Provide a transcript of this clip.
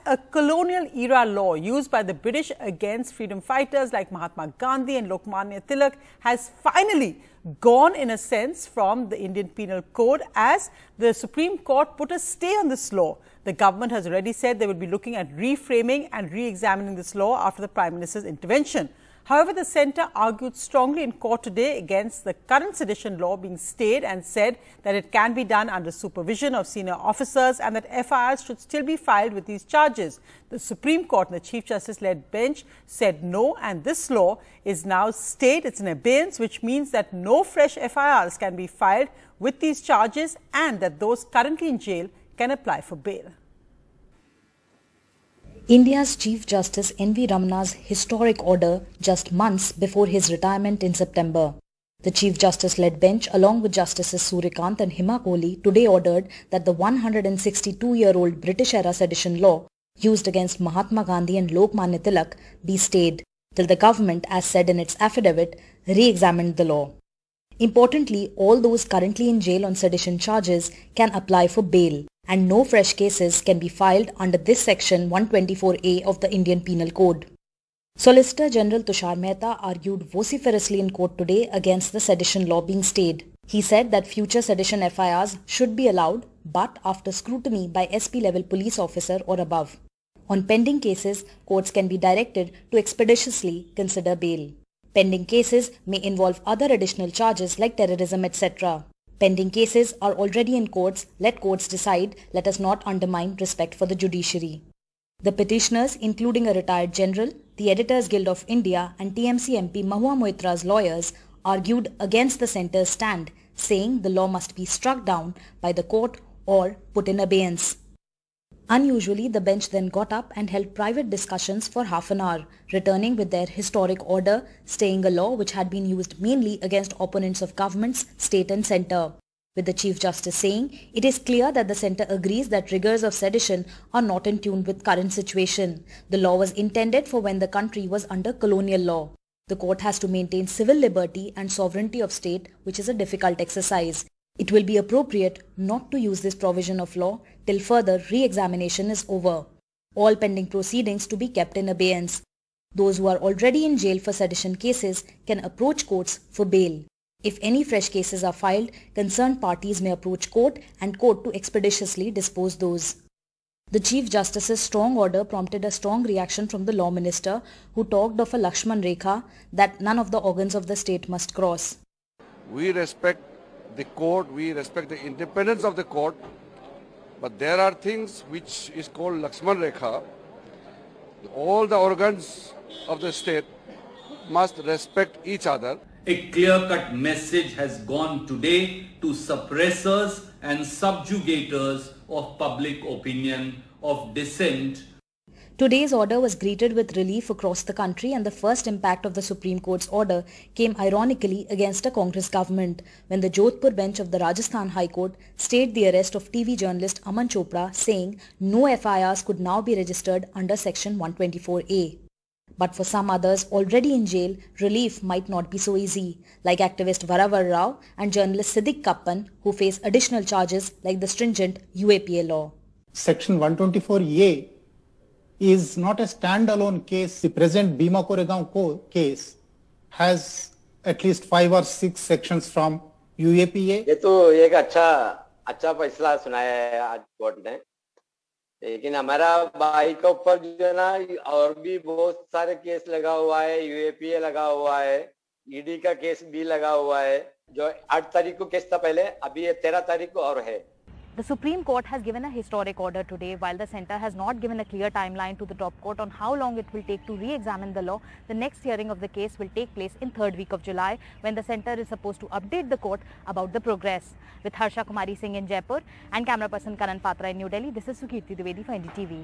a colonial-era law used by the British against freedom fighters like Mahatma Gandhi and Lokmanya Tilak has finally gone, in a sense, from the Indian Penal Code, as the Supreme Court put a stay on this law. The government has already said they will be looking at reframing and re-examining this law after the Prime Minister's intervention. However, the centre argued strongly in court today against the current sedition law being stayed and said that it can be done under supervision of senior officers and that FIRs should still be filed with these charges. The Supreme Court and the Chief Justice-led bench said no, and this law is now stayed. It's in abeyance, which means that no fresh FIRs can be filed with these charges and that those currently in jail can apply for bail. India's Chief Justice N.V. Ramana's historic order just months before his retirement in September. The Chief Justice-led bench, along with Justices Suryakant and Hima Kohli, today ordered that the 162-year-old British-era sedition law used against Mahatma Gandhi and Lokmanya Tilak be stayed till the government, as said in its affidavit, re-examined the law. Importantly, all those currently in jail on sedition charges can apply for bail, and no fresh cases can be filed under this section 124A of the Indian Penal Code. Solicitor General Tushar Mehta argued vociferously in court today against the sedition law being stayed. He said that future sedition FIRs should be allowed, but after scrutiny by SP-level police officer or above. On pending cases, courts can be directed to expeditiously consider bail. Pending cases may involve other additional charges like terrorism, etc. Pending cases are already in courts. Let courts decide. Let us not undermine respect for the judiciary. The petitioners, including a retired general, the Editors Guild of India and TMC MP Mahua Moitra's lawyers, argued against the centre's stand, saying the law must be struck down by the court or put in abeyance. Unusually, the bench then got up and held private discussions for half an hour, returning with their historic order, staying a law which had been used mainly against opponents of governments, state and centre. With the Chief Justice saying, it is clear that the centre agrees that rigors of sedition are not in tune with current situation. The law was intended for when the country was under colonial law. The court has to maintain civil liberty and sovereignty of state, which is a difficult exercise. It will be appropriate not to use this provision of law till further re-examination is over. All pending proceedings to be kept in abeyance. Those who are already in jail for sedition cases can approach courts for bail. If any fresh cases are filed, concerned parties may approach court and court to expeditiously dispose those. The Chief Justice's strong order prompted a strong reaction from the Law Minister, who talked of a Lakshman Rekha that none of the organs of the state must cross. We respect the court, we respect the independence of the court, but there are things which is called Lakshman Rekha. All the organs of the state must respect each other. A clear-cut message has gone today to suppressors and subjugators of public opinion, of dissent. Today's order was greeted with relief across the country, and the first impact of the Supreme Court's order came ironically against a Congress government when the Jodhpur bench of the Rajasthan High Court stayed the arrest of TV journalist Aman Chopra, saying no FIRs could now be registered under section 124A. But for some others already in jail, relief might not be so easy, like activist Varavar Rao and journalist Siddiq Kappan, who face additional charges like the stringent UAPA law. Section 124A is not a standalone case. The present Bhima Koregaon case has at least 5 or 6 sections from UAPA. ये तो एक अच्छा फैसला सुनाया है आज court ने, लेकिन हमारा भाई के ऊपर जो है ना और भी बहुत सारे केस लगा हुआ है, UAPA लगा हुआ है, ED का केस भी लगा हुआ है, जो 8 तारीख को केस था पहले, अभी ये 13 तारीख को और है. The Supreme Court has given a historic order today. While the centre has not given a clear timeline to the top court on how long it will take to re-examine the law, the next hearing of the case will take place in 3rd week of July, when the centre is supposed to update the court about the progress. With Harsha Kumari Singh in Jaipur and camera person Karan Patra in New Delhi, this is Sukirti Dwivedi for NDTV.